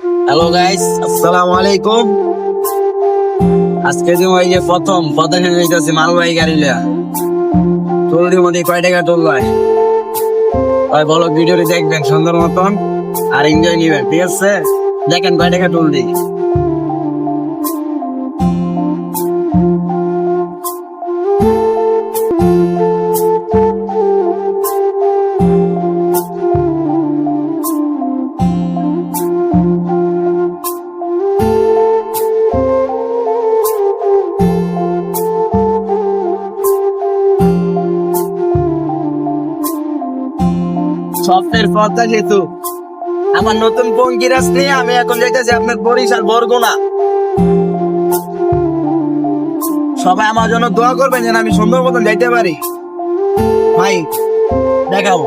Hello guys, আসসালামু আলাইকুম। আজকে যে ওই যে প্রথম পদার্থ নিতেছি মালবাহী গাড়ি লিয়া টোলের মধ্যে কয় টাকা টোল ভাই ওই বলো, ভিডিওটি দেখবেন সুন্দর মতন আর এনজয় নিবেন, ঠিক আছে? দেখেন কয় টাকা টোল দিই। সপ্তাহের পথটা যেহেতু আমার নতুন পঙ্কিরাজ নিয়ে আমি এখন যাইতেছি আপনার বরিশাল বরগুনা। সবাই আমার জন্য দোয়া করবেন যেন আমি সুন্দর মতন যাইতে পারি। ভাই দেখাবো।